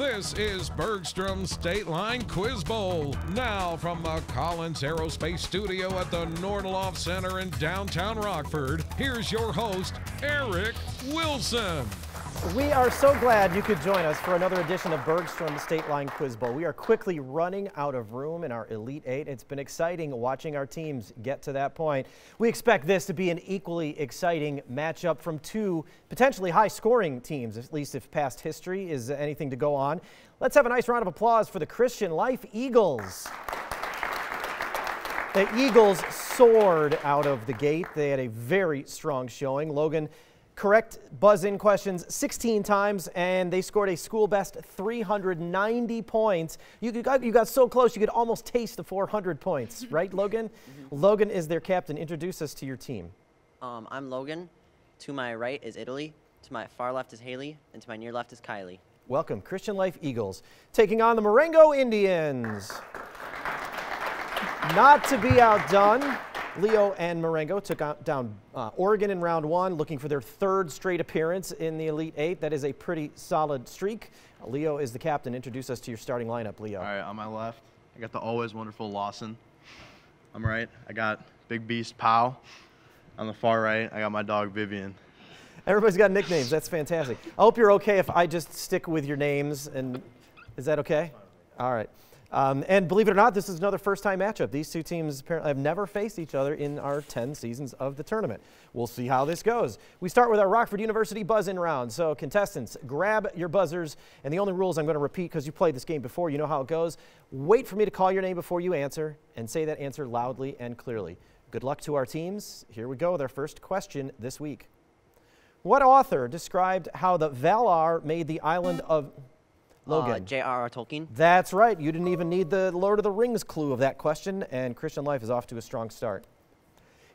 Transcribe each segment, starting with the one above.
This is Bergstrom's State Line Quiz Bowl. Now from the Collins Aerospace Studio at the Nordloff Center in downtown Rockford, here's your host, Eric Wilson. We are so glad you could join us for another edition of Bergstrom's State Line Quiz Bowl. We are quickly running out of room in our Elite Eight. It's been exciting watching our teams get to that point. We expect this to be an equally exciting matchup from two potentially high-scoring teams, at least if past history is anything to go on. Let's have a nice round of applause for the Christian Life Eagles. The Eagles soared out of the gate. They had a very strong showing. Logan, correct buzz-in questions 16 times, and they scored a school-best 390 points. You got so close you could almost taste the 400 points, right, Logan? Logan is their captain. Introduce us to your team. I'm Logan. To my right is Italy. To my far left is Haley. And to my near left is Kylie. Welcome, Christian Life Eagles, taking on the Marengo Indians. Not to be outdone, Leo and Marengo took down Oregon in round one, looking for their third straight appearance in the Elite Eight. That is a pretty solid streak. Leo is the captain. Introduce us to your starting lineup, Leo. All right, on my left, I got the always wonderful Lawson. On my right, I got Big Beast Pow. On the far right, I got my dog Vivian. Everybody's got nicknames. That's fantastic. I hope you're okay if I just stick with your names. And is that okay? All right. And believe it or not, this is another first-time matchup. These two teams apparently have never faced each other in our 10 seasons of the tournament. We'll see how this goes. We start with our Rockford University buzz-in round. So contestants, grab your buzzers. And the only rules I'm going to repeat because you played this game before, you know how it goes. Wait for me to call your name before you answer, and say that answer loudly and clearly. Good luck to our teams. Here we go with our first question this week. What author described how the Valar made the island of Logan? J.R.R. Tolkien. That's right. You didn't even need the Lord of the Rings clue of that question, and Christian Life is off to a strong start.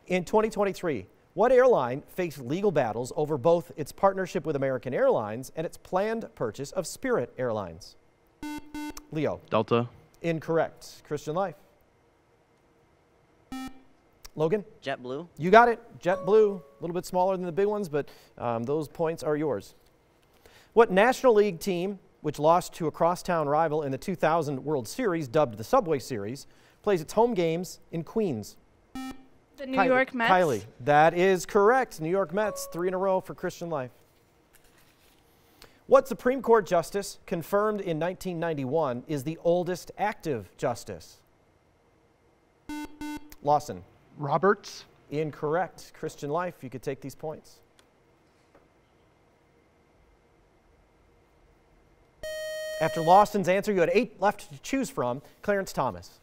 In 2023, what airline faced legal battles over both its partnership with American Airlines and its planned purchase of Spirit Airlines? Leo. Delta. Incorrect. Christian Life. Logan? JetBlue. You got it. JetBlue. A little bit smaller than the big ones, but those points are yours. What National League team, which lost to a crosstown rival in the 2000 World Series, dubbed the Subway Series, plays its home games in Queens? The New York Mets. Kylie. That is correct. New York Mets, 3 in a row for Christian Life. What Supreme Court justice, confirmed in 1991, is the oldest active justice? Lawson. Roberts. Incorrect. Christian Life, you could take these points. After Lawson's answer, you had 8 left to choose from. Clarence Thomas.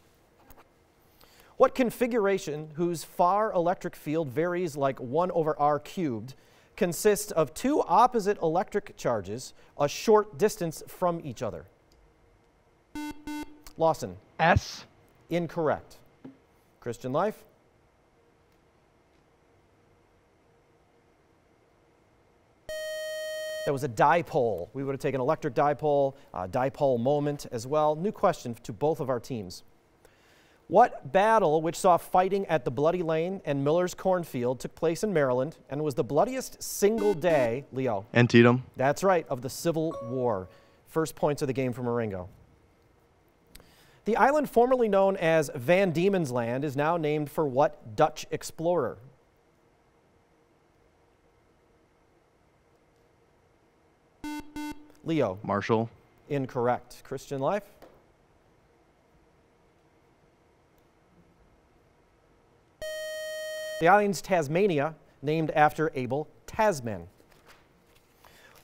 What configuration, whose far electric field varies like 1 over r cubed, consists of 2 opposite electric charges a short distance from each other? Lawson. S. Incorrect. Christian Life. That was a dipole. We would have taken electric dipole, dipole moment as well. New question to both of our teams. What battle, which saw fighting at the Bloody Lane and Miller's Cornfield, took place in Maryland and was the bloodiest single day, Leo? Antietam. That's right, of the Civil War. First points of the game for Marengo. The island formerly known as Van Diemen's Land is now named for what Dutch explorer? Leo. Marshall. Incorrect. Christian Life. The island's Tasmania, named after Abel Tasman.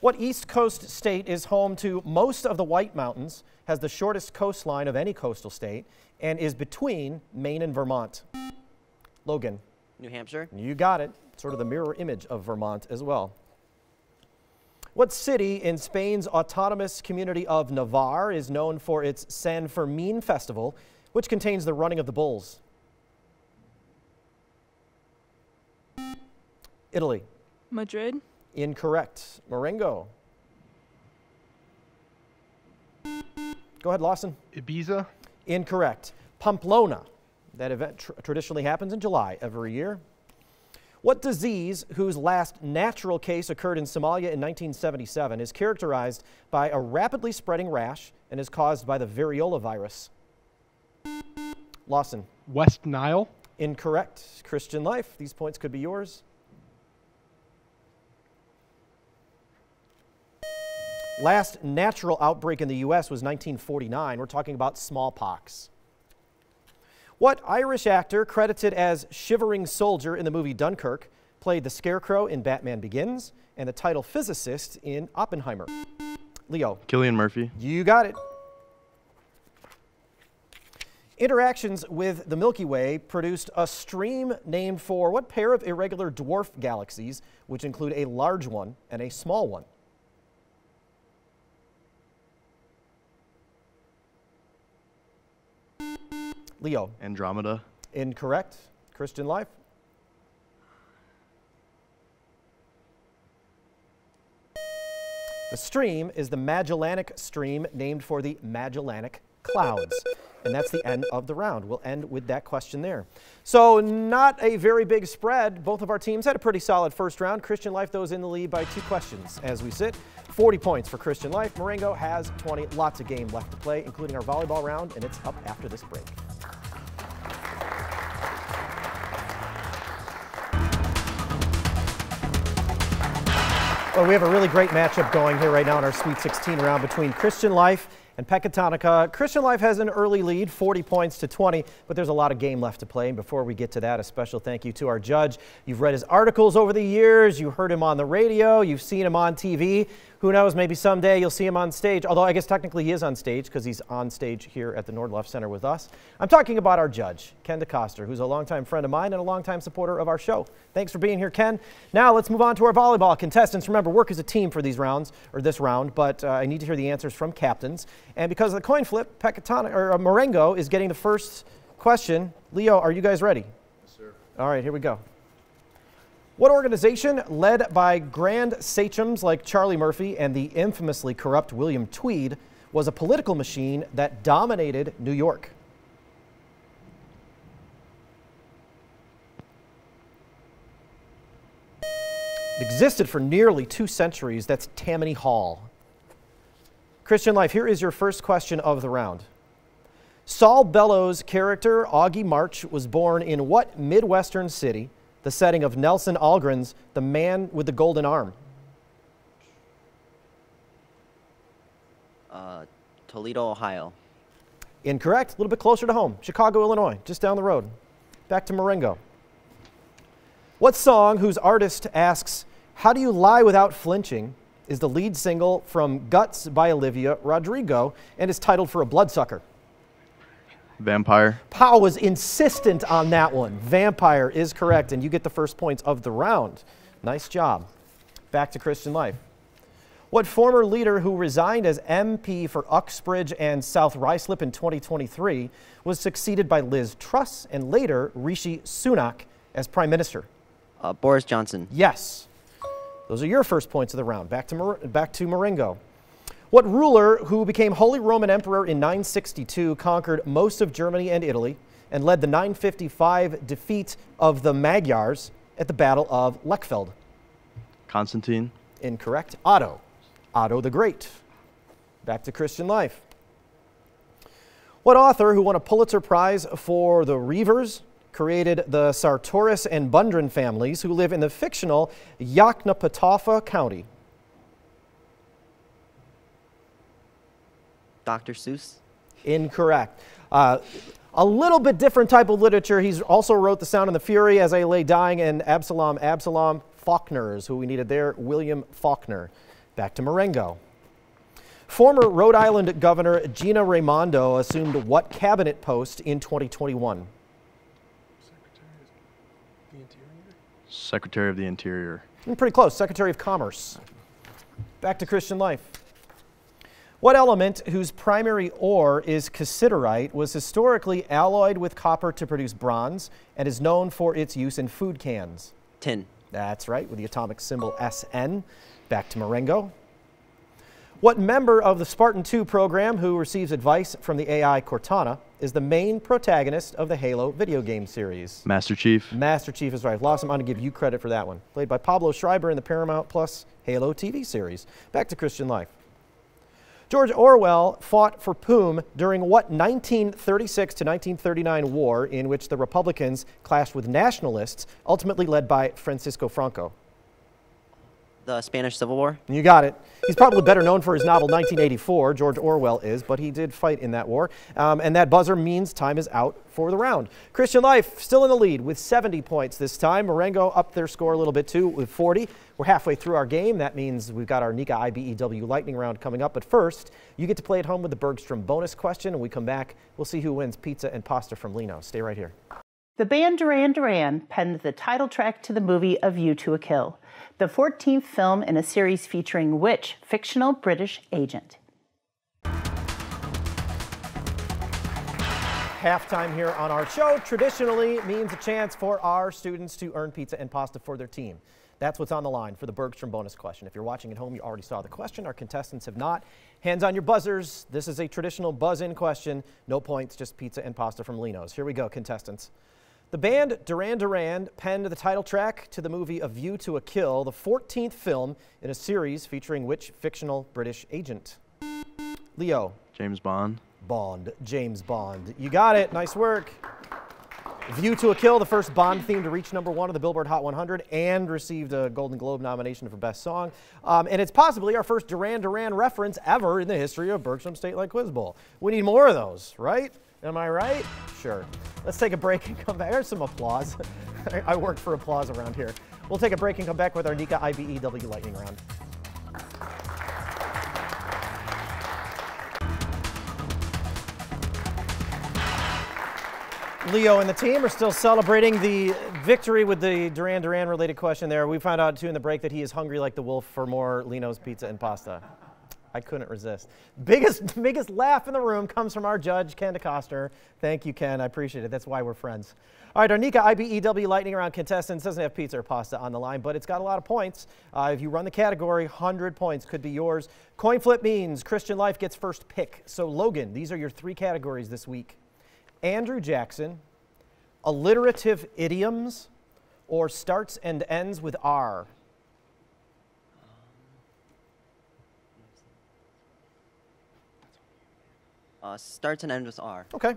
What East Coast state is home to most of the White Mountains, has the shortest coastline of any coastal state, and is between Maine and Vermont? Logan. New Hampshire. You got it. Sort of the mirror image of Vermont as well. What city in Spain's autonomous community of Navarre is known for its San Fermin festival, which contains the running of the bulls? Italy. Madrid. Incorrect. Marengo. Go ahead, Lawson. Ibiza. Incorrect. Pamplona. That event traditionally happens in July every year. What disease, whose last natural case occurred in Somalia in 1977, is characterized by a rapidly spreading rash and is caused by the variola virus? Lawson. West Nile. Incorrect. Christian Life. These points could be yours. Last natural outbreak in the U.S. was 1949. We're talking about smallpox. What Irish actor, credited as Shivering Soldier in the movie Dunkirk, played the Scarecrow in Batman Begins and the title physicist in Oppenheimer? Leo. Cillian Murphy. You got it. Interactions with the Milky Way produced a stream named for what pair of irregular dwarf galaxies, which include a large one and a small one? Leo. Andromeda. Incorrect. Christian Life. The stream is the Magellanic Stream, named for the Magellanic Clouds. And that's the end of the round. We'll end with that question there. So not a very big spread. Both of our teams had a pretty solid first round. Christian Life, though, is in the lead by 2 questions as we sit. 40 points for Christian Life. Marengo has 20. Lots of game left to play, including our volleyball round, and it's up after this break. Well, we have a really great matchup going here right now in our Sweet 16 round between Christian Life and Pecatonica. Christian Life has an early lead, 40 points to 20, but there's a lot of game left to play. And before we get to that, a special thank you to our judge. You've read his articles over the years. You heard him on the radio. You've seen him on TV. Who knows, maybe someday you'll see him on stage, although I guess technically he is on stage because he's on stage here at the Nordlof Center with us. I'm talking about our judge, Ken DeCoster, who's a longtime friend of mine and a longtime supporter of our show. Thanks for being here, Ken. Now let's move on to our volleyball contestants. Remember, work as a team for these rounds, or this round, but I need to hear the answers from captains. And because of the coin flip, Marengo is getting the first question. Leo, are you guys ready? Yes, sir. All right, here we go. What organization, led by grand sachems like Charlie Murphy and the infamously corrupt William Tweed, was a political machine that dominated New York? It existed for nearly 2 centuries. That's Tammany Hall. Christian Life, here is your first question of the round. Saul Bellows' character, Augie March, was born in what Midwestern city, the setting of Nelson Algren's The Man with the Golden Arm? Toledo, Ohio. Incorrect. A little bit closer to home. Chicago, Illinois, just down the road. Back to Marengo. What song, whose artist asks, "How do you lie without flinching?" is the lead single from Guts by Olivia Rodrigo and is titled For a Bloodsucker? Vampire. Powell was insistent on that one. Vampire is correct, and you get the first points of the round. Nice job. Back to Christian Life. What former leader who resigned as MP for Uxbridge and South Ruislip in 2023 was succeeded by Liz Truss and later Rishi Sunak as Prime Minister? Boris Johnson. Yes. Those are your first points of the round. Back to Marengo. What ruler who became Holy Roman Emperor in 962 conquered most of Germany and Italy and led the 955 defeat of the Magyars at the Battle of Lechfeld? Constantine. Incorrect. Otto. Otto the Great. Back to Christian Life. What author who won a Pulitzer Prize for The Reivers created the Sartoris and Bundren families who live in the fictional Yoknapatawpha County? Dr. Seuss. Incorrect. A little bit different type of literature. He's also wrote The Sound and the Fury, As I Lay Dying, and Absalom Faulkner is who we needed there, William Faulkner. Back to Marengo. Former Rhode Island Governor Gina Raimondo assumed what cabinet post in 2021? Secretary of the Interior. Pretty close. Secretary of Commerce. Back to Christian Life. What element, whose primary ore is cassiterite, was historically alloyed with copper to produce bronze and is known for its use in food cans? Tin. That's right, with the atomic symbol SN. Back to Marengo. What member of the Spartan 2 program, who receives advice from the AI Cortana, is the main protagonist of the Halo video game series? Master Chief. Master Chief is right. Lawson, I'm going to give you credit for that one. Played by Pablo Schreiber in the Paramount Plus Halo TV series. Back to Christian life. George Orwell fought for Poom during what 1936 to 1939 war in which the Republicans clashed with nationalists, ultimately led by Francisco Franco? The Spanish Civil War. You got it. He's probably better known for his novel 1984, George Orwell is, but he did fight in that war. And that buzzer means time is out for the round. Christian Life still in the lead with 70 points this time. Marengo upped their score a little bit too with 40. We're halfway through our game. That means we've got our Nika IBEW lightning round coming up. But first, you get to play at home with the Bergstrom bonus question. When we come back, we'll see who wins pizza and pasta from Lino. Stay right here. The band Duran Duran penned the title track to the movie A View to a Kill, the 14th film in a series featuring which fictional British agent? Halftime here on our show traditionally means a chance for our students to earn pizza and pasta for their team. That's what's on the line for the Bergstrom bonus question. If you're watching at home, you already saw the question. Our contestants have not. Hands on your buzzers. This is a traditional buzz-in question. No points, just pizza and pasta from Lino's. Here we go, contestants. The band Duran Duran penned the title track to the movie A View to a Kill, the 14th film in a series featuring which fictional British agent? Leo. James Bond. Bond. James Bond. You got it. Nice work. View to a Kill, the first Bond theme to reach #1 of the Billboard Hot 100 and received a Golden Globe nomination for Best Song. And it's possibly our first Duran Duran reference ever in the history of Bergstrom State Line Quiz Bowl. We need more of those, right? Am I right? Sure. Let's take a break and come back. There's some applause. I work for applause around here. We'll take a break and come back with our Nika IBEW lightning round. Leo and the team are still celebrating the victory with the Duran Duran related question there. We found out too in the break that he is hungry like the wolf for more Lino's pizza and pasta. I couldn't resist. Biggest laugh in the room comes from our judge, Ken DeCoster. Thank you, Ken. I appreciate it. That's why we're friends. All right, our Nika IBEW lightning round contestants doesn't have pizza or pasta on the line, but it's got a lot of points. If you run the category, 100 points could be yours. Coin flip means Christian Life gets first pick. So Logan, these are your 3 categories this week. Andrew Jackson, alliterative idioms, or starts and ends with R. Starts and ends with R. Okay.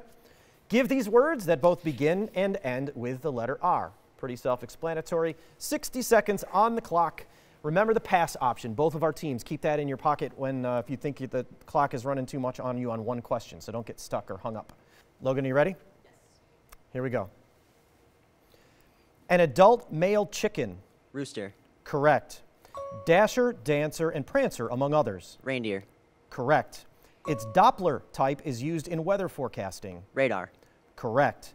Give these words that both begin and end with the letter R. Pretty self-explanatory. 60 seconds on the clock. Remember the pass option. Both of our teams, keep that in your pocket when if you think the clock is running too much on you on one question, so don't get stuck or hung up. Logan, are you ready? Yes. Here we go. An adult male chicken. Rooster. Correct. Dasher, Dancer, and Prancer, among others. Reindeer. Correct. Its Doppler type is used in weather forecasting. Radar. Correct.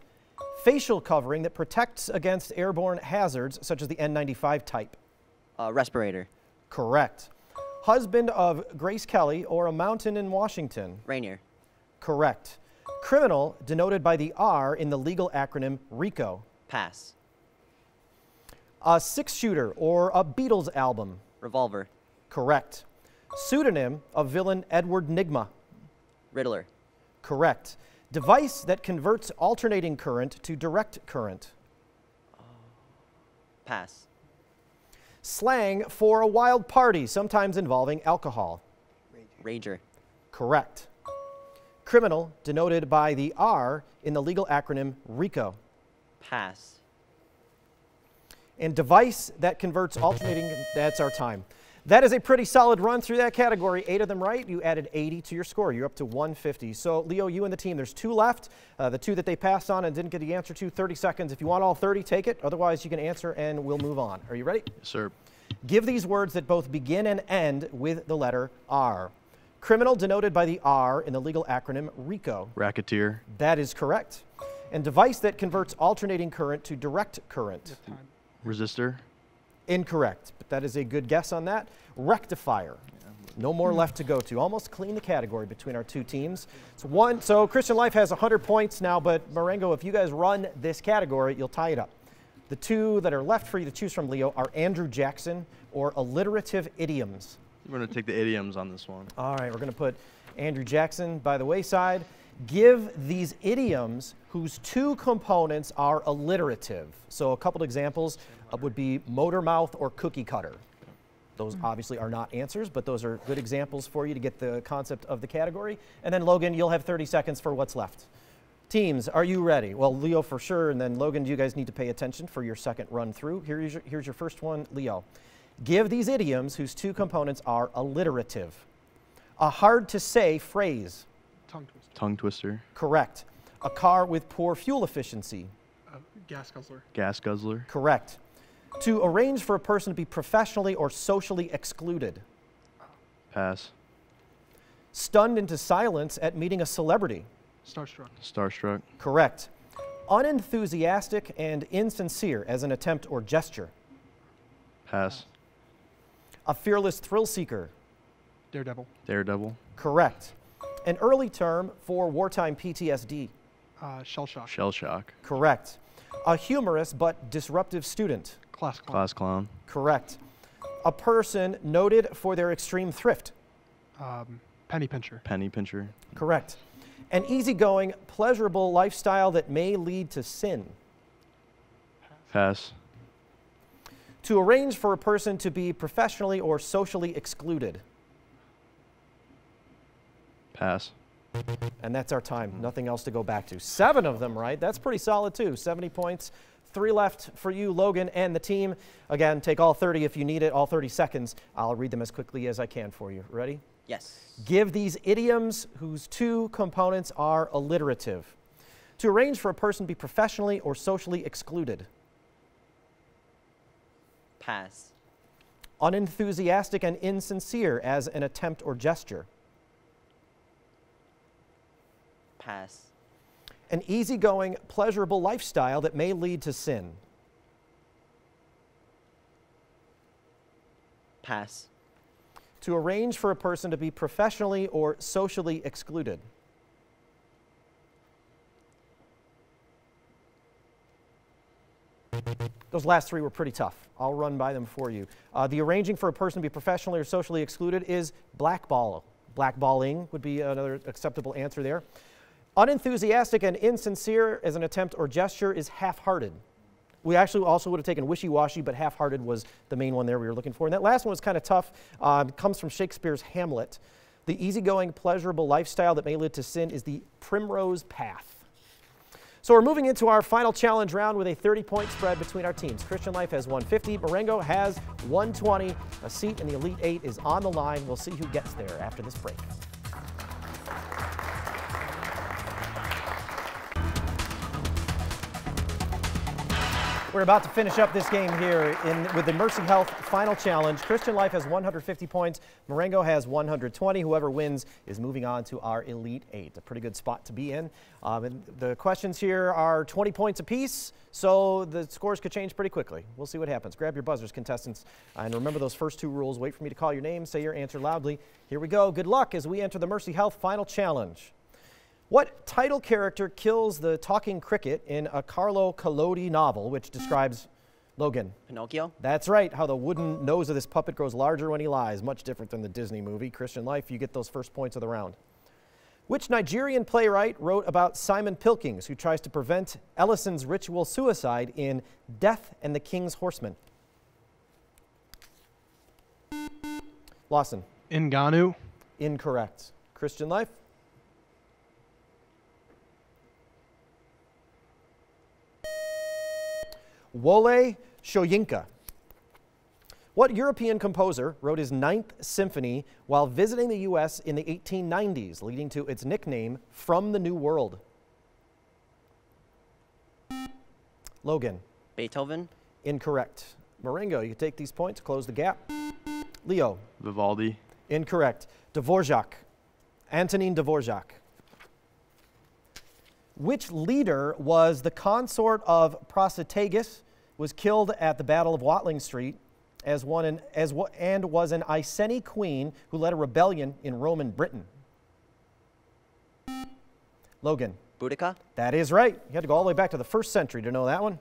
Facial covering that protects against airborne hazards, such as the N95 type. Respirator. Correct. Husband of Grace Kelly or a mountain in Washington. Rainier. Correct. Criminal denoted by the R in the legal acronym RICO. Pass. A 6-shooter or a Beatles album. Revolver. Correct. Pseudonym of villain Edward Nygma. Riddler. Correct. Device that converts alternating current to direct current. Pass. Slang for a wild party, sometimes involving alcohol. Rager. Correct. Criminal denoted by the R in the legal acronym RICO. Pass. And device that converts alternating, that's our time. That is a pretty solid run through that category. 8 of them right. You added 80 to your score. You're up to 150. So, Leo, you and the team, there's 2 left. The 2 that they passed on and didn't get the answer to, 30 seconds. If you want all 30, take it. Otherwise, you can answer and we'll move on. Are you ready? Yes, sir. Give these words that both begin and end with the letter R. Criminal denoted by the R in the legal acronym RICO. Racketeer. That is correct. And device that converts alternating current to direct current. Resistor. Incorrect, but that is a good guess on that. Rectifier. No more left to go to. Almost clean the category between our 2 teams. So Christian Life has 100 points now, but Marengo, if you guys run this category, you'll tie it up. The 2 that are left for you to choose from, Leo, are Andrew Jackson or alliterative idioms. We're going to take the idioms on this one. All right, we're going to put Andrew Jackson by the wayside. Give these idioms whose two components are alliterative. So a couple examples would be motor mouth or cookie cutter. Those obviously are not answers, but those are good examples for you to get the concept of the category. And then Logan, you'll have 30 seconds for what's left. Teams, are you ready? Well, Leo for sure, and then Logan, you guys need to pay attention for your second run through. Here's your first one, Leo. Give these idioms whose two components are alliterative. A hard-to-say phrase. Tongue twister. Tongue twister. Correct. A car with poor fuel efficiency. Gas guzzler. Gas guzzler. Correct. To arrange for a person to be professionally or socially excluded. Pass. Stunned into silence at meeting a celebrity. Starstruck. Starstruck. Correct. Unenthusiastic and insincere as an attempt or gesture. Pass. A fearless thrill seeker. Daredevil. Daredevil. Correct. An early term for wartime PTSD. Shell shock. Shell shock. Correct. A humorous but disruptive student. Class clown. Class clown. Correct. A person noted for their extreme thrift. Penny pincher. Penny pincher. Correct. An easygoing, pleasurable lifestyle that may lead to sin. Pass. To arrange for a person to be professionally or socially excluded. Pass. And that's our time. Nothing else to go back to. 7 of them, right? That's pretty solid, too. 70 points. 3 left for you, Logan, and the team. Again, take all 30 if you need it, all 30 seconds. I'll read them as quickly as I can for you. Ready? Yes. Give these idioms whose two components are alliterative. To arrange for a person to be professionally or socially excluded. Pass. Unenthusiastic and insincere as an attempt or gesture. Pass. An easygoing, pleasurable lifestyle that may lead to sin. Pass. To arrange for a person to be professionally or socially excluded. Those last 3 were pretty tough. I'll run by them for you. The arranging for a person to be professionally or socially excluded is blackball. Blackballing would be another acceptable answer there. Unenthusiastic and insincere as an attempt or gesture is half-hearted. We actually also would have taken wishy-washy, but half-hearted was the main one there we were looking for. And that last one was kind of tough. Comes from Shakespeare's Hamlet. The easygoing, pleasurable lifestyle that may lead to sin is the primrose path. So we're moving into our final challenge round with a 30-point spread between our teams. Christian Life has 150. Marengo has 120. A seat in the Elite 8 is on the line. We'll see who gets there after this break. We're about to finish up this game here with the Mercy Health Final Challenge. Christian Life has 150 points. Marengo has 120. Whoever wins is moving on to our Elite 8. A pretty good spot to be in. And the questions here are 20 points apiece, so the scores could change pretty quickly. We'll see what happens. Grab your buzzers, contestants. And remember those first 2 rules. Wait for me to call your name. Say your answer loudly. Here we go. Good luck as we enter the Mercy Health Final Challenge. What title character kills the talking cricket in a Carlo Collodi novel, which describes Logan? Pinocchio. That's right. How the wooden nose of this puppet grows larger when he lies. Much different than the Disney movie. Christian Life, you get those first points of the round. Which Nigerian playwright wrote about Simon Pilkings, who tries to prevent Ellison's ritual suicide in Death and the King's Horseman? Lawson. Ngannou. Incorrect. Christian Life? Wole Soyinka. What European composer wrote his 9th symphony while visiting the U.S. in the 1890s, leading to its nickname, From the New World? Logan. Beethoven. Incorrect. Marengo, you can take these points, close the gap. Leo. Vivaldi. Incorrect. Dvorak. Antonin Dvorak. Which leader was the consort of Prasutagus, was killed at the Battle of Watling Street, and was an Iceni queen who led a rebellion in Roman Britain? Logan. Boudica. That is right. You had to go all the way back to the 1st century to know that one.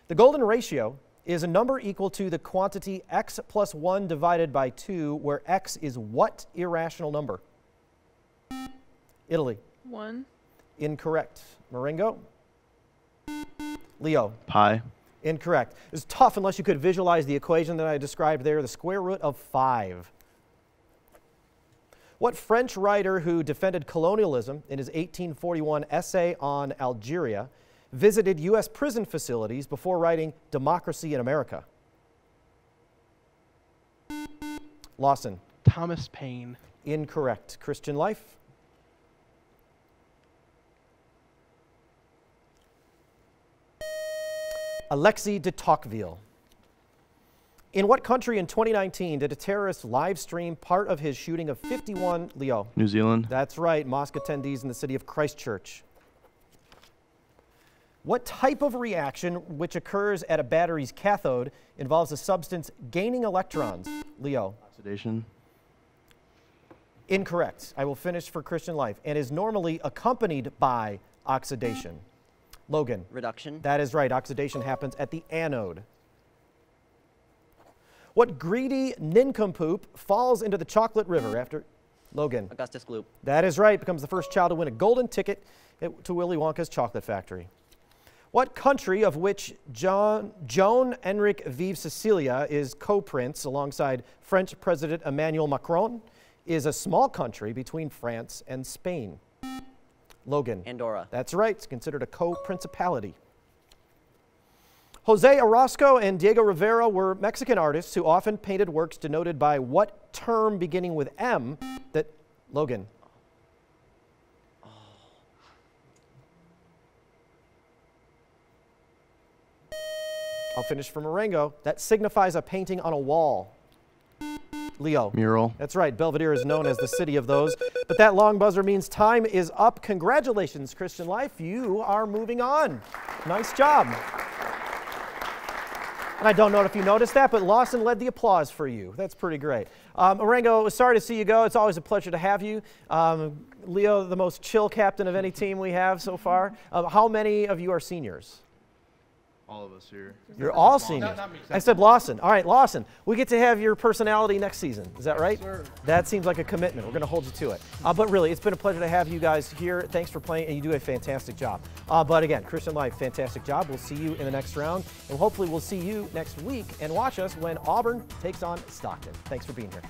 The golden ratio is a number equal to the quantity x plus 1 divided by 2, where x is what irrational number? Italy. 1. Incorrect. Marengo? Leo? Pi. Incorrect. It's tough unless you could visualize the equation that I described there, the square root of 5. What French writer who defended colonialism in his 1841 essay on Algeria visited U.S. prison facilities before writing Democracy in America? Lawson? Thomas Paine. Incorrect. Christian life? Alexis de Tocqueville. In what country in 2019 did a terrorist live stream part of his shooting of 51, Leo? New Zealand. That's right, mosque attendees in the city of Christchurch. What type of reaction which occurs at a battery's cathode involves a substance gaining electrons? Leo? Oxidation. Incorrect. I will finish for Christian life. And is normally accompanied by oxidation. Logan? Reduction. That is right. Oxidation happens at the anode. What greedy nincompoop falls into the chocolate river after Logan? Augustus Gloop. That is right. Becomes the first child to win a golden ticket to Willy Wonka's chocolate factory. What country of which Joan Enrique Vive Cecilia is co-prince alongside French President Emmanuel Macron is a small country between France and Spain? Logan? Andorra. That's right. It's considered a co-principality. Jose Orozco and Diego Rivera were Mexican artists who often painted works denoted by what term beginning with M that, Logan? I'll finish for Marengo. That signifies a painting on a wall. Leo? Mural. That's right. Belvedere is known as the city of those. But that long buzzer means time is up. Congratulations, Christian Life. You are moving on. Nice job. And I don't know if you noticed that, but Lawson led the applause for you. That's pretty great. Marengo, sorry to see you go. It's always a pleasure to have you. Leo, the most chill captain of any team we have so far. How many of you are seniors? All of us here. You're all seniors. I said Lawson. All right, Lawson, we get to have your personality next season. Is that right? Sure. That seems like a commitment. We're going to hold you to it. But really, it's been a pleasure to have you guys here. Thanks for playing, and you do a fantastic job. But again, Christian Life, fantastic job. We'll see you in the next round, and hopefully we'll see you next week and watch us when Auburn takes on Stockton. Thanks for being here.